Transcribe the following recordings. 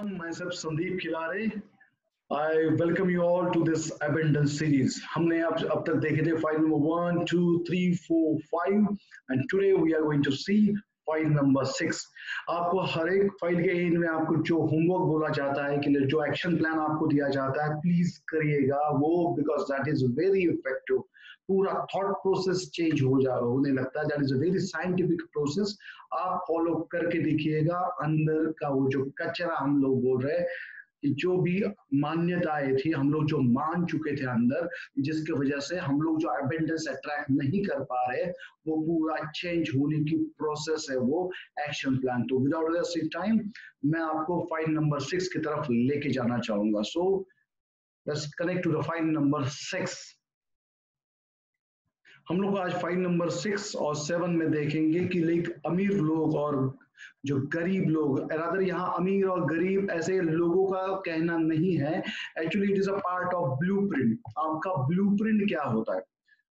Myself Sandeep Khilare. I welcome you all to this abundance series. हमने अब तक देखे थे file number 1, 2, 3, 4, 5 and today we are going to see file number 6. आपको हर एक file के एंड में आपको जो होमवर्क बोला जाता है कि जो एक्शन प्लान आपको दिया जाता है प्लीज करिएगा वो, because that is very effective. पूरा थॉट प्रोसेस चेंज हो जा रहा होने लगता है. That is a very scientific process. आप फॉलो करके देखिएगा. अंदर का वो जो कचरा हम लोग बोल रहे हैं कि जो भी मान्यताएं थी हम लोग जो मान चुके थे अंदर, जिसकी वजह से हम लोग जो अबेंडेंस अट्रैक्ट नहीं कर पा रहे, वो पूरा चेंज होने की प्रोसेस है वो एक्शन प्लान. तो विदाउट वेस्टिंग टाइम मैं आपको फाइल नंबर 6 की तरफ लेके जाना चाहूंगा. So let's connect to the file number 6. हम लोग आज फाइल नंबर 6 और 7 में देखेंगे कि लाइक अमीर लोग और जो गरीब लोग, रादर यहाँ अमीर और गरीब ऐसे लोगों का कहना नहीं है. Actually it is a part of blueprint. आपका ब्लूप्रिंट क्या होता है?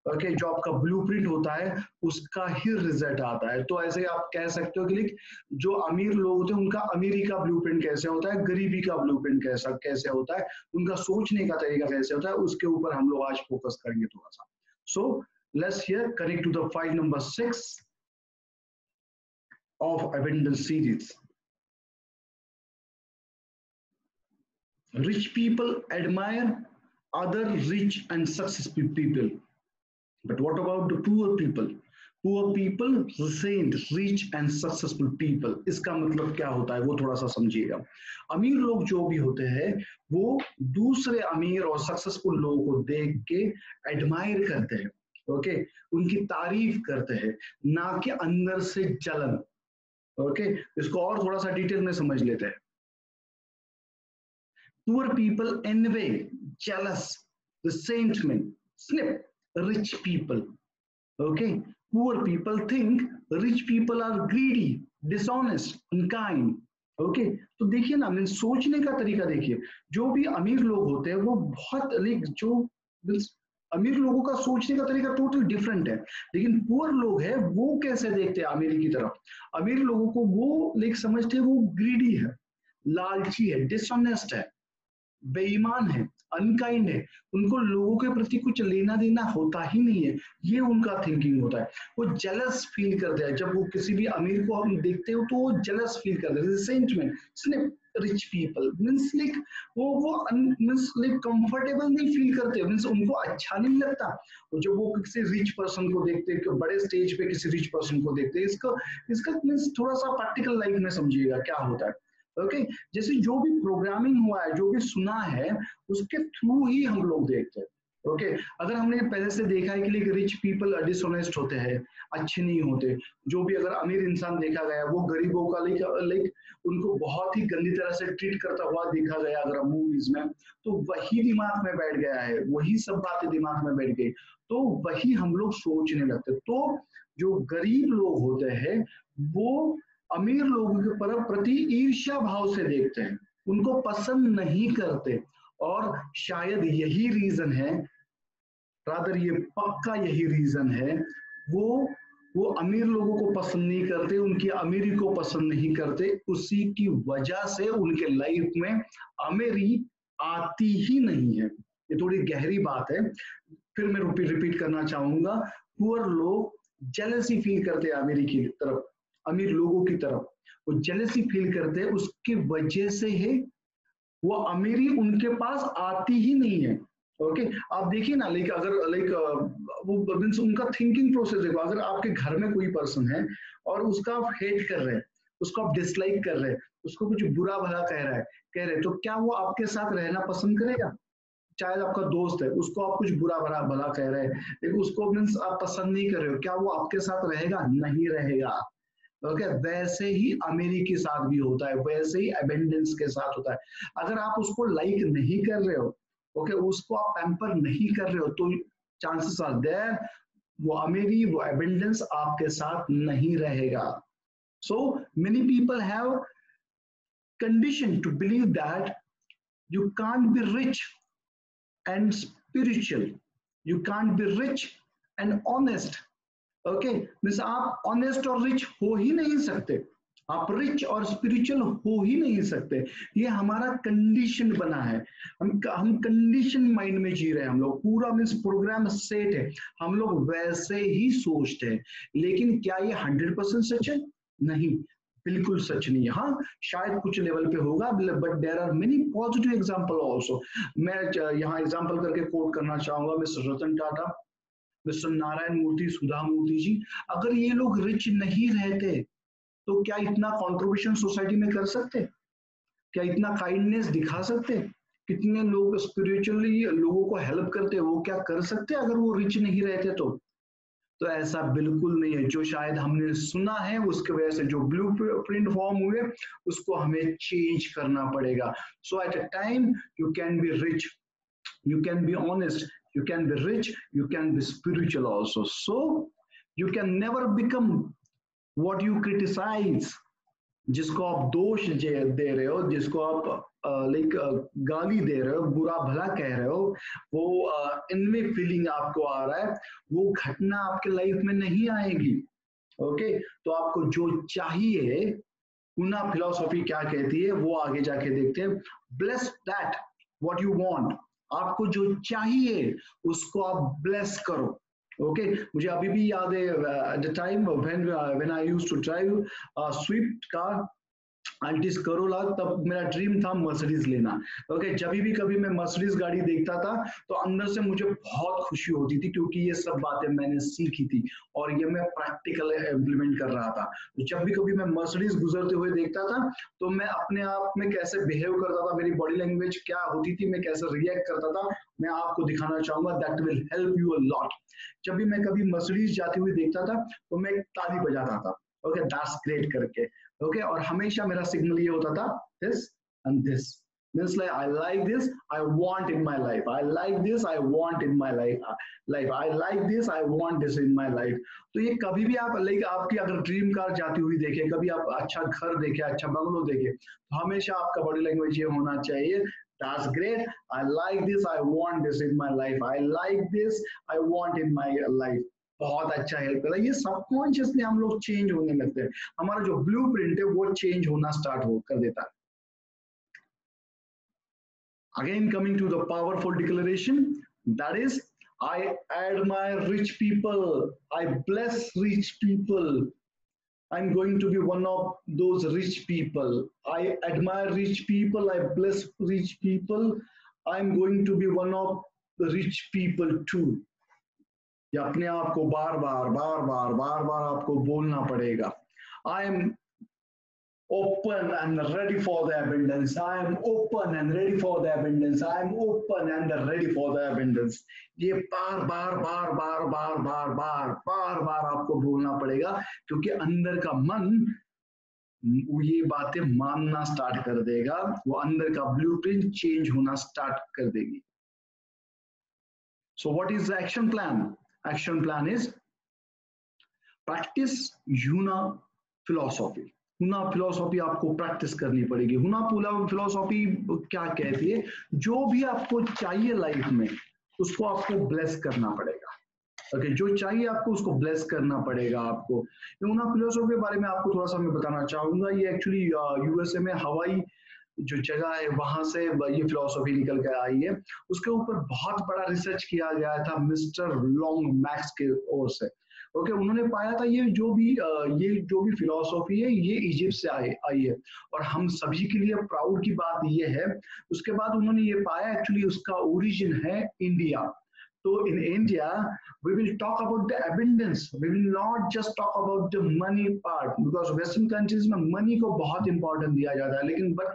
ओके, जो आपका ब्लूप्रिंट होता है उसका ही रिजल्ट आता है. तो ऐसे आप कह सकते हो कि लाइक जो अमीर लोग होते हैं उनका अमीरी का ब्लूप्रिंट कैसे होता है, गरीबी का ब्लूप्रिंट कैसे होता है, उनका सोचने का तरीका कैसे होता है, उसके ऊपर हम लोग आज फोकस करेंगे थोड़ा सा. सो let's here connect to the file number 6 of abundance series. Rich people admire other rich and successful people, but what about the poor people? Poor people resent rich and successful people. इसका मतलब क्या होता है वो थोड़ा सा समझिएगा. अमीर लोग जो भी होते हैं वो दूसरे अमीर और सक्सेसफुल लोगों को देख के एडमायर करते हैं. ओके, उनकी तारीफ करते हैं, ना कि अंदर से जलन. ओके, इसको और थोड़ा सा डिटेल में समझ लेते हैं. Poor people anyway, jealous, resentment, snip rich people. Okay, poor people think rich people are greedy, dishonest, unkind. Okay, तो देखिए ना, मीन सोचने का तरीका देखिए. जो भी अमीर लोग होते हैं वो बहुत लाइक जो अमीर लोगों का सोचने का तरीका टोटल डिफरेंट है. लेकिन पुअर लोग हैं वो कैसे देखते हैं अमीरी की तरफ? अमीर लोगों को वो लाइक समझते हैं वो ग्रीडी है, लालची है, डिसऑनेस्ट है, बेईमान है, अनकाइंड है. उनको लोगों के प्रति कुछ लेना देना होता ही नहीं है. ये उनका थिंकिंग होता है. वो जेलस फील करते हैं जब वो किसी भी अमीर को हम देखते हो, तो वो जेलस फील करते हैं. Resentment, snip rich people means like वो मीन्स लाइक कंफर्टेबल नहीं फील करते, मीन्स उनको अच्छा नहीं लगता. जब वो किसी रिच पर्सन को देखते हैं, बड़े स्टेज पे किसी रिच पर्सन को देखते हैं, इसका मीन्स थोड़ा सा प्रैक्टिकल लाइफ में समझिएगा क्या होता है. ओके, जैसे जो भी प्रोग्रामिंग हुआ है, जो भी सुना है, उसके थ्रू ही हम लोग देखते हैं. ओके, अगर हमने पहले से देखा है कि रिच पीपल डिसऑनेस्ट होते हैं, अच्छे नहीं होते. जो भी अगर अमीर इंसान देखा गया वो गरीबों का लाइक उनको बहुत ही गंदी तरह से ट्रीट करता हुआ देखा गया अगर मूवीज में, तो वही दिमाग में बैठ गया है, वही सब बातें दिमाग में बैठ गई, तो वही हम लोग सोचने लगते. तो जो गरीब लोग होते हैं वो अमीर लोगों के प्रति ईर्ष्या भाव से देखते हैं, उनको पसंद नहीं करते. और शायद यही रीजन है, रादर ये पक्का यही रीजन है, वो अमीर लोगों को पसंद नहीं करते, उनकी अमीरी को पसंद नहीं करते. उसी की वजह से उनके लाइफ में अमीरी आती ही नहीं है. ये थोड़ी गहरी बात है, फिर मैं रिपीट करना चाहूंगा. पुअर लोग जेलसी फील करते हैं अमीरी की तरफ, अमीर लोगों की तरफ वो जेलसी फील करते हैं. उसकी वजह से है वो अमीरी उनके पास आती ही नहीं है. ओके, आप देखिए ना, लाइक अगर वो मींस उनका थिंकिंग प्रोसेस देखो. अगर आपके घर में कोई पर्सन है और उसका आप हेट कर रहे हैं, उसको आप डिसलाइक कर रहे हैं, उसको कुछ बुरा भला कह रहे हैं, तो क्या वो आपके साथ रहना पसंद करेगा? चाहे आपका दोस्त है, उसको आप कुछ बुरा भला कह रहे हैं, लेकिन उसको मीन्स आप पसंद नहीं कर रहे हो, क्या वो आपके साथ रहेगा? नहीं रहेगा. ओके, वैसे ही अमीरी के साथ भी होता है, वैसे ही अबेंडेंस के साथ होता है. अगर आप उसको लाइक नहीं कर रहे हो, ओके, उसको आप पैम्पर नहीं कर रहे हो, तो चांसेस आर देयर वो अमीरी, वो अबेंडेंस आपके साथ नहीं रहेगा. So many people have condition to believe that you can't be rich and spiritual, you can't be rich and honest. Okay, means आप ऑनेस्ट और रिच हो ही नहीं सकते. आप रिच और स्पिरिचुअल हो ही नहीं सकते। ये हमारा कंडीशन बना है, हम कंडीशन माइंड में जी रहे हैं, हम लोग पूरा मीन्स प्रोग्राम सेट है, हम लोग वैसे ही सोचते हैं। लेकिन क्या ये 100% सच है? नहीं, बिल्कुल सच नहीं है। हाँ, शायद कुछ लेवल पे होगा, but there are many positive example also. मैं यहाँ एग्जांपल करके कोट करना चाहूंगा मिस्टर रतन टाटा, मिस्टर नारायण मूर्ति, सुधा मूर्ति जी। अगर ये लोग रिच नहीं रहते तो क्या इतना कंट्रीब्यूशन सोसाइटी में कर सकते? क्या इतना काइंडनेस दिखा सकते? कितने लोग स्पिरिचुअली लोगों को हेल्प करते, वो क्या कर सकते अगर वो रिच नहीं रहते तो ऐसा बिल्कुल नहीं है। जो शायद हमने सुना है उसके वजह से जो ब्लू प्रिंट फॉर्म हुए उसको हमें चेंज करना पड़ेगा। So at a time you can be rich, you can be honest, you can be rich, you can be spiritual also. So you can never become what you criticize। जिसको आप दोष दे रहे हो, जिसको आप लाइक गाली दे रहे हो, बुरा भला कह रहे हो, वो इनमें फीलिंग आपको आ रहा है, वो घटना आपके लाइफ में नहीं आएगी। ओके, तो आपको जो चाहिए, पुना फिलॉसफी क्या कहती है वो आगे जाके देखते हैं। Bless that what you want, आपको जो चाहिए उसको आप ब्लेस करो। ओके, मुझे अभी भी याद है at the time when I used to drive Swift car Altis Corolla, तब मेरा ड्रीम था मर्सिडीज लेना। ओके, जब भी कभी मैं मर्सिडीज गाड़ी देखता था तो अंदर से मुझे बहुत खुशी होती थी, क्योंकि ये सब बातें मैंने सीखी थी और ये मैं प्रैक्टिकल इम्प्लीमेंट कर रहा था। तो जब भी कभी मैं मर्सिडीज गुजरते हुए देखता था तो मैं अपने आप में कैसे बिहेव करता था, मेरी बॉडी लैंग्वेज क्या होती थी, मैं कैसे रिएक्ट करता था, मैं आपको दिखाना चाहूंगा। That will help you a lot. जब भी मैं कभी मर्सिडीज जाती हुई देखता था तो मैं ताली बजाता था, ओके, दैट्स ग्रेट करके। ओके, और हमेशा मेरा सिग्नल ये होता था this and this, means like I like this, I want in my life, I like this, I want in my life, I like this, I want this in my life. तो ये कभी भी आप like आपकी अगर dream car जाती हुई देखे, कभी आप अच्छा घर देखे, अच्छा बंगलो देखे, तो हमेशा आपका बॉडी लैंग्वेज ये होना चाहिए, that's great, I like this, I want this in my life, I like this, I want in my life। बहुत अच्छा हेल्प कर रहा है ये। सबकॉन्शियसली हम लोग चेंज होने लगते हैं, हमारा जो ब्लूप्रिंट है वो चेंज होना स्टार्ट कर देता है। Again coming to the powerful declaration, that is, I admire rich people, I bless rich people, I'm going to be one of those rich people. I admire rich people, I bless rich people, I'm going to be one of the rich people too। या अपने आप को बार बार आपको बोलना पड़ेगा। I am open and ready for the abundance, I am open and ready for the abundance, I am open and ready for the abundance। ये बार आपको बोलना पड़ेगा, क्योंकि अंदर का मन ये बातें मानना स्टार्ट कर देगा, वो अंदर का ब्लूप्रिंट चेंज होना स्टार्ट कर देगी। So what is the action plan? Action plan is practice Huna philosophy। हुना फिलोसॉफी आपको प्रैक्टिस करनी पड़ेगी। हुना फिलोसॉफी क्या कहती है? जो भी आपको चाहिए लाइफ में उसको आपको ब्लेस करना पड़ेगा। ओके, जो चाहिए आपको उसको ब्लेस करना पड़ेगा आपको। हुना फिलोसॉफी के बारे में आपको थोड़ा सा मैं बताना चाहूंगा। ये एक्चुअली यूएसए में हवाई जो जगह है वहां से ये फिलोसॉफी निकल कर आई है। उसके ऊपर बहुत बड़ा रिसर्च किया गया था मिस्टर लॉन्ग मैक्स के ओर से। ओके, उन्होंने पाया था ये जो भी फिलोसॉफी है ये इजिप्ट से आई है, और हम सभी के लिए प्राउड की बात ये है। उसके बाद उन्होंने ये पाया एक्चुअली उसका ओरिजिन है India. So in India, we will talk about the abundance. We will not just talk about the money part, because Western countries में money को बहुत important दिया जाता है, लेकिन but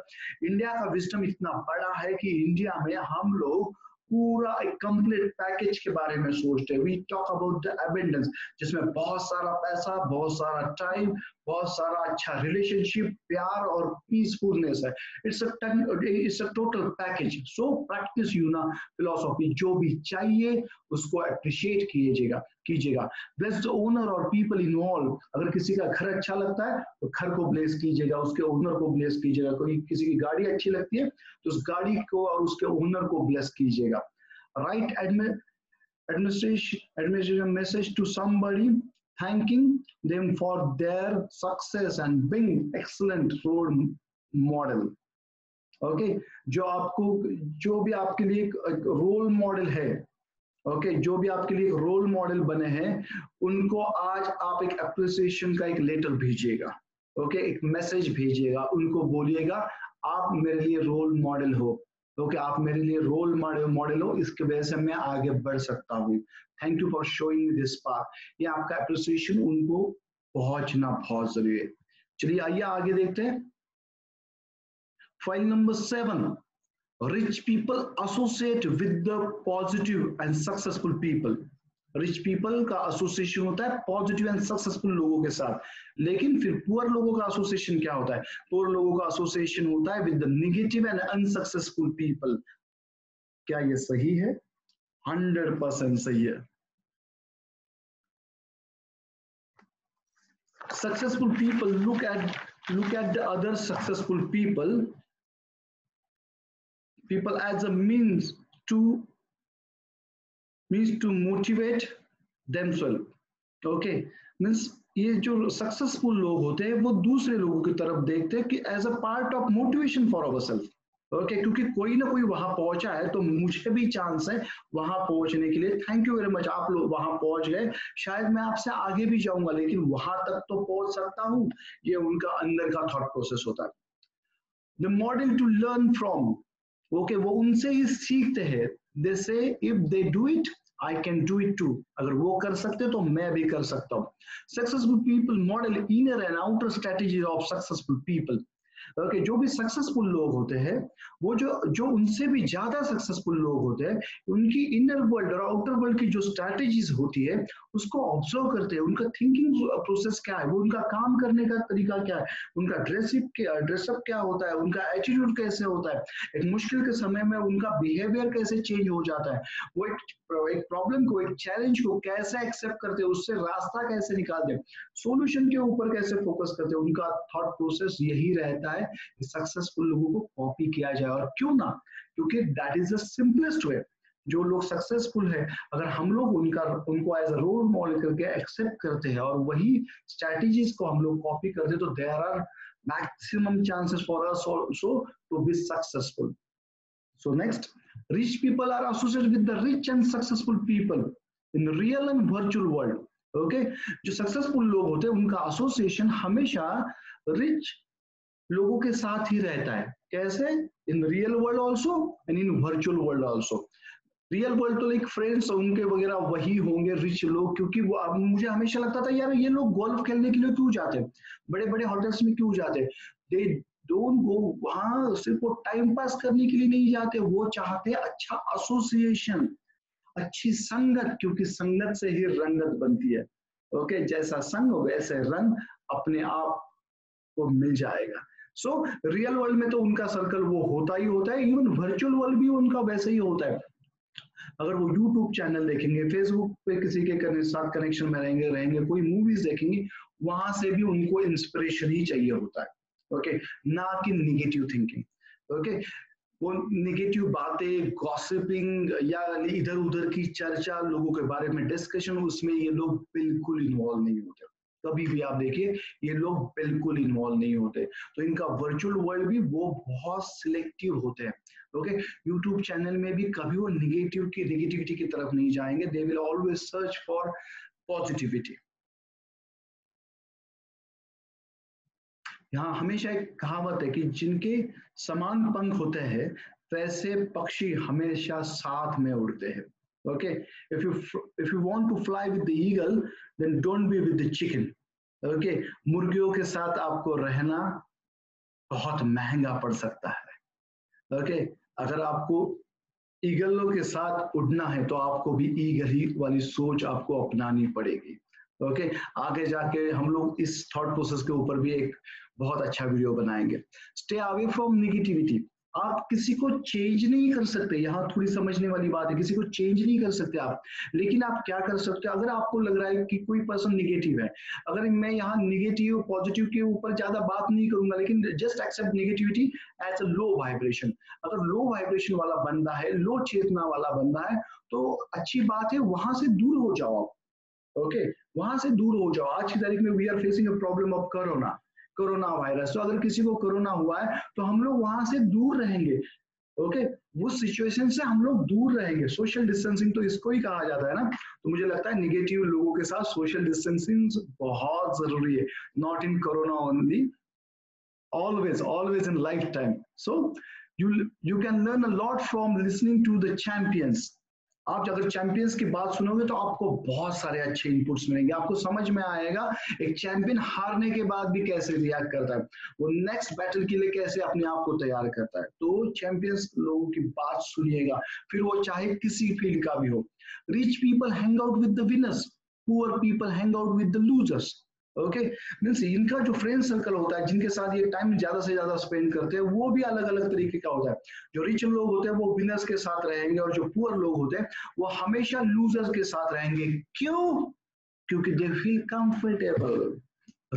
इंडिया का विजडम इतना बड़ा है कि इंडिया में हम लोग पूरा एक कंप्लीट पैकेज के बारे में सोचते हैं। We talk about the abundance, जिसमें बहुत सारा पैसा, बहुत सारा टाइम, बहुत सारा अच्छा रिलेशनशिप, प्यार और पीसफुलनेस है। It's a total package. So practice यूना फिलोसॉफी। जो भी चाहिए उसको अप्रिशिएट कीजिएगा। ब्लेस द ओनर और पीपल इन्वॉल्व। अगर किसी का घर अच्छा लगता है तो घर को ब्लेस कीजिएगा, उसके ओनर को ब्लेस कीजिएगा। कोई किसी की गाड़ी अच्छी लगती है तो उस गाड़ी को और उसके ओनर को ब्लेस कीजिएगा। Right administration message to somebody, thanking them for their success and being excellent role model. Okay जो आपको जो भी आपके लिए एक रोल मॉडल है, ओके जो भी आपके लिए रोल मॉडल बने हैं उनको आज आप एक अप्रिसिएशन का एक लेटर भेजिएगा, ओके एक मैसेज भेजिएगा, उनको बोलिएगा आप मेरे लिए रोल मॉडल हो, ओके आप मेरे लिए रोल मॉडल हो, इसकी वजह से मैं आगे बढ़ सकता हूँ, thank you for showing this path. ये आपका अप्रिसिएशन उनको पहुंचना बहुत जरूरी है। चलिए आइए आगे देखते हैं। File number 7. Rich people associate with the positive and successful people. Rich people का एसोसिएशन होता है पॉजिटिव एंड सक्सेसफुल लोगों के साथ, लेकिन फिर पुअर लोगों का एसोसिएशन क्या होता है? पुअर लोगों का एसोसिएशन होता है with the negative and unsuccessful people. क्या ये सही है? 100% सही है। Successful people look at the other successful people as a means to motivate themselves. Okay, means ये जो सक्सेसफुल लोग होते हैं वो दूसरे लोगों की तरफ देखते हैं कि as a part of motivation for ourself. Okay क्योंकि कोई ना कोई वहां पहुंचा है तो मुझे भी चांस है वहां पहुंचने के लिए। थैंक यू वेरी मच, आप लोग वहां पहुंच गए, शायद मैं आपसे आगे भी जाऊंगा लेकिन वहां तक तो पहुंच सकता हूं। ये उनका अंदर का थॉट प्रोसेस होता है। The model to learn from, okay वो उनसे ही सीखते हैं। They say if they do it I can do it too, अगर वो कर सकते तो मैं भी कर सकता हूँ। Successful people model inner and outer strategy of successful people. Okay जो भी सक्सेसफुल लोग होते हैं वो जो उनसे भी ज्यादा सक्सेसफुल लोग होते हैं उनकी इनर वर्ल्ड और आउटर वर्ल्ड की जो स्ट्रैटेजीज होती है उसको ऑब्जर्व करते हैं। उनका थिंकिंग प्रोसेस क्या है, वो उनका काम करने का तरीका क्या है, उनका ड्रेसअप क्या होता है, उनका एटीट्यूड कैसे होता है, एक मुश्किल के समय में उनका बिहेवियर कैसे चेंज हो जाता है, वो एक प्रॉब्लम को एक चैलेंज को कैसे एक्सेप्ट करते हैं, उससे रास्ता कैसे निकालते हैं, सोल्यूशन के ऊपर कैसे फोकस करते हैं। उनका थॉट प्रोसेस यही रहता है कि सक्सेसफुल लोगों को कॉपी किया जाए। और क्यों ना, क्योंकि that is the simplest way. जो लोग सक्सेसफुल है अगर हम लोग उनको एज अ रोल मॉडल करके एक्सेप्ट करते हैं और वही स्ट्रैटेजीज को हम लोग कॉपी करते हैं तो there are maximum chances for us also to be successful. So next, rich people are associated with the rich and successful people in real and virtual world. Okay, जो सक्सेसफुल लोग होते हैं उनका एसोसिएशन हमेशा rich लोगों के साथ ही रहता है। कैसे? In real world also and in virtual world also. Real world तो लाइक फ्रेंड्स उनके वगैरह वही होंगे रिच लोग, क्योंकि वो मुझे हमेशा लगता था यार ये लोग गोल्फ खेलने के लिए क्यों जाते हैं, बड़े बड़े होटल्स में क्यों जाते हैं? दे डोंट गो, वहां सिर्फ वो टाइम पास करने के लिए नहीं जाते, वो चाहते अच्छा एसोसिएशन, अच्छी संगत, क्योंकि संगत से ही रंगत बनती है। ओके जैसा संग वैसे रंग अपने आप को मिल जाएगा। सो रियल वर्ल्ड में तो उनका सर्कल वो होता ही होता है, इवन वर्चुअल वर्ल्ड भी उनका वैसे ही होता है। अगर वो यूट्यूब चैनल देखेंगे, फेसबुक पे किसी के साथ कनेक्शन में रहेंगे, कोई मूवीज देखेंगे, वहां से भी उनको इंस्पिरेशन ही चाहिए होता है। ओके ना कि निगेटिव थिंकिंग। ओके वो निगेटिव बातें, गॉसिपिंग या इधर उधर की चर्चा, लोगों के बारे में डिस्कशन, उसमें ये लोग बिल्कुल इन्वॉल्व नहीं होते। कभी भी आप देखिए ये लोग बिल्कुल इन्वॉल्व नहीं होते। तो इनका वर्चुअल वर्ल्ड भी वो बहुत सिलेक्टिव होते हैं। ओके यूट्यूब चैनल में भी कभी वो निगेटिविटी की तरफ नहीं जाएंगे। They will always search for positivity. यहाँ हमेशा एक कहावत है कि जिनके समान पंख होते हैं वैसे पक्षी हमेशा साथ में उड़ते हैं। Okay if you want to fly with the eagle then don't be with the chicken. Okay मुर्गियों के साथ आपको रहना बहुत महंगा पड़ सकता है। ओके अगर आपको ईगलों के साथ उड़ना है तो आपको भी ईगल ही वाली सोच आपको अपनानी पड़ेगी। ओके आगे जाके हम लोग इस थॉट प्रोसेस के ऊपर भी एक बहुत अच्छा वीडियो बनाएंगे। Stay away from negativity. आप किसी को चेंज नहीं कर सकते, यहाँ थोड़ी समझने वाली बात है, किसी को चेंज नहीं कर सकते आप, लेकिन आप क्या कर सकते हो, अगर आपको लग रहा है कि कोई पर्सन निगेटिव है, अगर मैं यहाँ निगेटिव पॉजिटिव के ऊपर ज्यादा बात नहीं करूंगा, लेकिन just accept negativity as a low vibration. अगर लो वाइब्रेशन वाला बंदा है, लो चेतना वाला बंदा है, तो अच्छी बात है वहां से दूर हो जाओ आप। ओके, वहां से दूर हो जाओ। आज की तारीख में we are facing a problem of corona virus. तो अगर किसी को कोरोना हुआ है तो हम लोग वहां से दूर रहेंगे। ओके, वो सिचुएशन से हम लोग दूर रहेंगे। सोशल डिस्टेंसिंग तो इसको ही कहा जाता है ना। तो मुझे लगता है निगेटिव लोगों के साथ सोशल डिस्टेंसिंग बहुत जरूरी है, not in corona only, always in lifetime. So you can learn a lot from listening to the champions. आप अगर चैंपियंस की बात सुनोगे तो आपको बहुत सारे अच्छे इनपुट्स मिलेंगे। आपको समझ में आएगा एक चैंपियन हारने के बाद भी कैसे रिएक्ट करता है, वो नेक्स्ट बैटल के लिए कैसे अपने आप को तैयार करता है। तो चैंपियंस लोगों की बात सुनिएगा, फिर वो चाहे किसी फील्ड का भी हो। Rich people hang out with the winners, poor people hang out with the losers. Okay, means इनका जो फ्रेंड सर्कल होता है, जिनके साथ ये टाइम ज्यादा से ज्यादा स्पेंड करते हैं, वो भी अलग अलग तरीके का होता है। जो रिच लोग होते हैं वो विनर्स के साथ रहेंगे, और जो पुअर लोग होते हैं वो हमेशा लूजर्स के साथ रहेंगे। क्यों? क्योंकि दे फील कंफर्टेबल।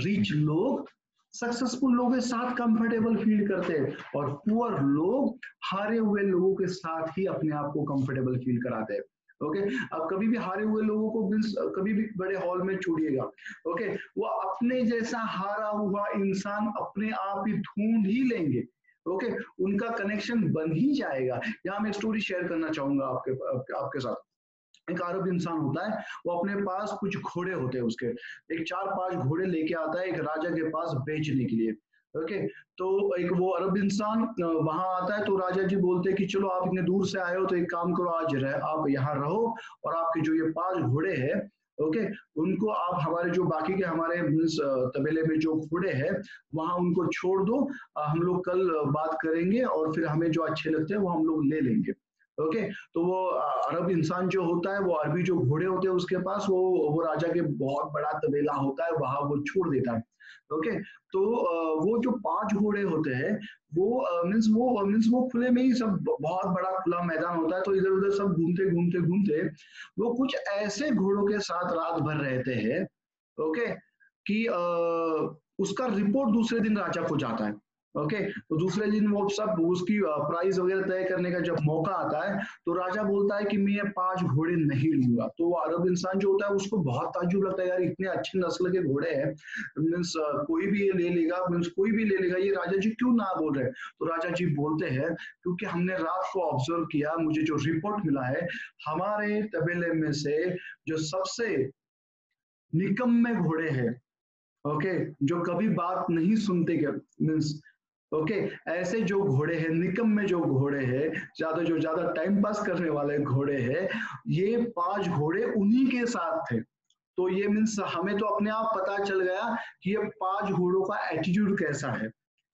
रिच लोग सक्सेसफुल लोगों के साथ कंफर्टेबल फील करते हैं, और पुअर लोग हारे हुए लोगों के साथ ही अपने आप को कंफर्टेबल फील कराते हैं। ओके, अब कभी भी हारे हुए लोगों को कभी भी बड़े हॉल में छोड़िएगा। ओके, वो अपने जैसा हारा हुआ इंसान अपने आप ही ढूंढ ही लेंगे। ओके, उनका कनेक्शन बन ही जाएगा। यहाँ मैं एक स्टोरी शेयर करना चाहूंगा आपके साथ। एक अरब इंसान होता है, वो अपने पास कुछ घोड़े होते हैं उसके, एक 4-5 घोड़े लेके आता है एक राजा के पास बेचने के लिए। ओके, तो एक वो अरब इंसान वहां आता है, तो राजा जी बोलते हैं कि चलो आप इतने दूर से आए हो तो एक काम करो, आज आप यहाँ रहो, और आपके जो ये 5 घोड़े हैं, ओके, उनको आप हमारे जो बाकी के हमारे तबेले में जो घोड़े हैं वहां उनको छोड़ दो। हम लोग कल बात करेंगे, और फिर हमें जो अच्छे लगते हैं वो हम लोग ले लेंगे। ओके, तो वो अरब इंसान जो होता है, वो अरबी जो घोड़े होते हैं उसके पास, वो राजा के बहुत बड़ा तबेला होता है, वहां वो छोड़ देता है। ओके, तो वो जो 5 घोड़े होते हैं, वो मीन्स वो खुले में ही सब, बहुत बड़ा खुला मैदान होता है, तो इधर उधर सब घूमते घूमते घूमते वो कुछ ऐसे घोड़ों के साथ रात भर रहते हैं, ओके, कि उसका रिपोर्ट दूसरे दिन राजा को जाता है। ओके, तो दूसरे दिन वो सब उसकी प्राइस वगैरह तय करने का जब मौका आता है, तो राजा बोलता है कि मैं ये 5 घोड़े नहीं लूंगा। तो वो अरब इंसान जो होता है उसको बहुत ताज्जुब लगता है, यार इतने अच्छे नस्ल के घोड़े हैं, मीन्स कोई भी ये ले लेगा, मीन्स कोई भी ले लेगा, ये राजा जी क्यों ना बोल रहे हैं। तो राजा जी बोलते हैं क्योंकि हमने रात को ऑब्जर्व किया, मुझे जो रिपोर्ट मिला है, हमारे तबेले में से जो सबसे निकम्मे घोड़े हैं, ओके, जो कभी बात नहीं सुनते, मीन्स ओके, ऐसे जो घोड़े हैं, निकम्मे जो घोड़े हैं, जो ज्यादा टाइम पास करने वाले घोड़े हैं, ये 5 घोड़े उन्हीं के साथ थे। तो ये मीन्स हमें तो अपने आप पता चल गया कि ये 5 घोड़ों का एटीट्यूड कैसा है,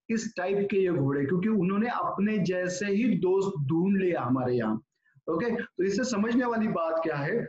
किस टाइप के ये घोड़े, क्योंकि उन्होंने अपने जैसे ही दोस्त ढूंढ लिया हमारे यहाँ। ओके, तो इससे समझने वाली बात क्या है,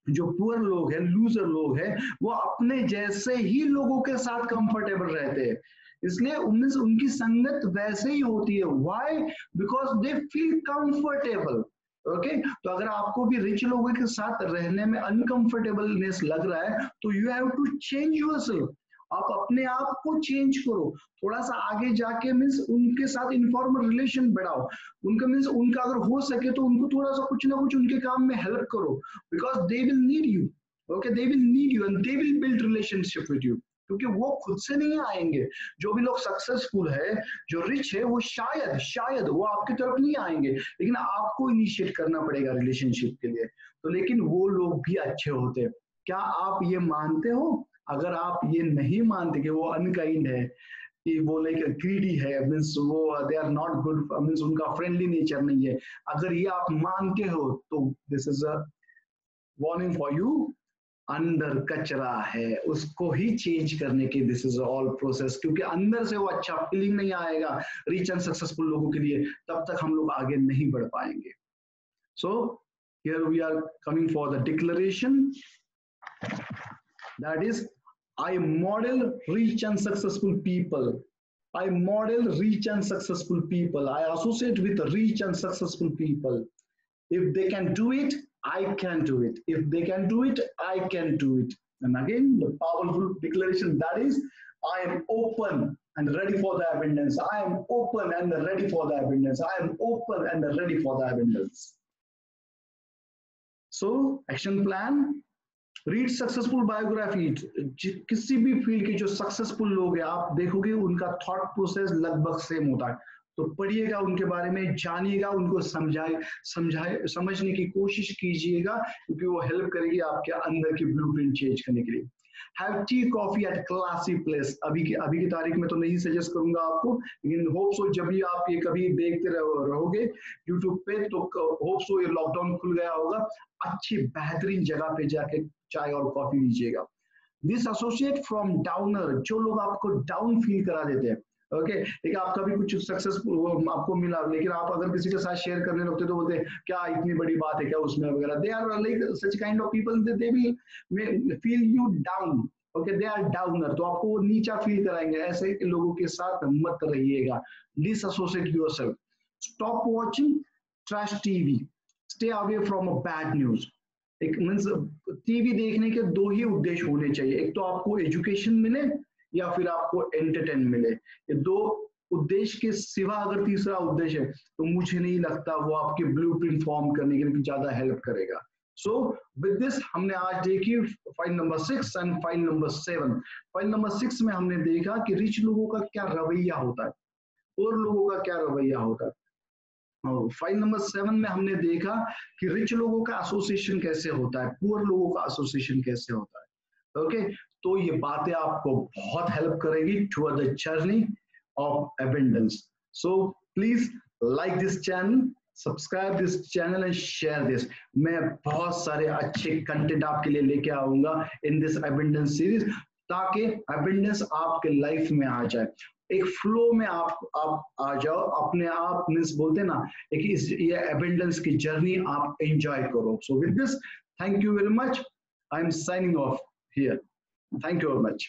जो पुअर लोग हैं, लूजर लोग हैं, वो अपने जैसे ही लोगों के साथ कंफर्टेबल रहते हैं, इसलिए उनकी संगत वैसे ही होती है। Why? Because they feel comfortable. Okay, तो अगर आपको भी रिच लोगों के साथ रहने में अनकंफर्टेबलनेस लग रहा है, तो you have to change yourself. आप अपने आप को चेंज करो, थोड़ा सा आगे जाके मीन्स उनके साथ इनफॉर्मल रिलेशन बढ़ाओ, उनका मीन्स उनका अगर हो सके तो उनको थोड़ा सा कुछ ना कुछ उनके काम में हेल्प करो, because they will need you. Okay, they will need you and they will build relationship with you, क्योंकि वो खुद से नहीं आएंगे। जो भी लोग सक्सेसफुल है, जो रिच है, वो शायद शायद वो आपकी तरफ नहीं आएंगे, लेकिन आपको इनिशिएट करना पड़ेगा रिलेशनशिप के लिए। तो लेकिन वो लोग भी अच्छे होते हैं। क्या आप ये मानते हो? अगर आप ये नहीं मानते कि वो अनकाइंड है, कि वो लाइक ग्रीडी है, मीन्स वो they are not good, means उनका फ्रेंडली नेचर नहीं है, अगर ये आप मानते हो, तो this is a warning for you. अंदर कचरा है, उसको ही चेंज करने की दिस इज ऑल प्रोसेस, क्योंकि अंदर से वो अच्छा फीलिंग नहीं आएगा रिच एंड सक्सेसफुल लोगों के लिए, तब तक हम लोग आगे नहीं बढ़ पाएंगे। So here we are coming for the declaration, that is, I model rich and successful people. I model rich and successful people. I associate with rich and successful people. If they can do it, I can do it. If they can do it, I can do it. And again, the powerful declaration, that is, I am open and ready for the abundance. I am open and ready for the abundance. I am open and ready for the abundance. So, action plan. Read successful biography, किसी भी field के जो successful लोग हैं आप देखोगे उनका thought process लगभग सेम होता है, तो पढ़िएगा उनके बारे में, जानिएगा, उनको समझने की कोशिश कीजिएगा, क्योंकि वो हेल्प करेगी आपके अंदर की ब्लूप्रिंट चेंज करने के लिए। Have tea coffee at classy place, अभी की तारीख में तो नहीं सजेस्ट करूंगा आपको, लेकिन होप सो जब भी आप ये कभी देखते रहोगे यूट्यूब पे, तो होप सो ये लॉकडाउन खुल गया होगा, अच्छी बेहतरीन जगह पे जाके चाय और कॉफी लीजिएगा। दिस एसोसिएट फ्रॉम डाउनर, जो लोग आपको डाउन फील करा देते हैं, ओके ठीक है, आपका भी कुछ सक्सेसफुल आपको मिला, लेकिन आप अगर किसी के साथ शेयर करने लगते तो बोलते क्या इतनी बड़ी बात है क्या उसमें वगैरह, they are like such kind of people, they will feel you down, okay, they are downer, तो आपको वो नीचा फील कराएंगे, ऐसे लोगों के साथ मत रहिएगा। Dissociate yourself, stop watching trash TV, stay away from a bad news. एक मींस टीवी देखने के दो ही उद्देश्य होने चाहिए, एक तो आपको एजुकेशन मिले या फिर आपको एंटरटेन मिले, ये दो उद्देश्य के सिवा अगर तीसरा उद्देश्य है तो मुझे नहीं लगता वो आपके ब्लूप्रिंट फॉर्म करने के लिए ज्यादा हेल्प करेगा। सो विद दिस हमने आज देखी file number 6 and file number 7। File number 6 में हमने देखा कि रिच लोगों का क्या रवैया होता है, पुअर लोगों का क्या रवैया होता है। फाइल नंबर 7 में हमने देखा कि रिच लोगों का एसोसिएशन कैसे होता है, पुअर लोगों का एसोसिएशन कैसे होता है। ओके, तो ये बातें आपको बहुत हेल्प करेगी toward the journey of abundance. So please like this channel, subscribe this channel and share this. मैं बहुत सारे अच्छे कंटेंट आपके लिए लेके आऊंगा इन दिस एबंडेंस सीरीज, ताकि एबंडेंस आपके लाइफ में आ जाए, एक फ्लो में आप आ जाओ, अपने आप मींस बोलते ना, एक ये एबंडेंस की जर्नी आप एंजॉय करो। So with this, thank you very much, I am signing off here, thank you very much.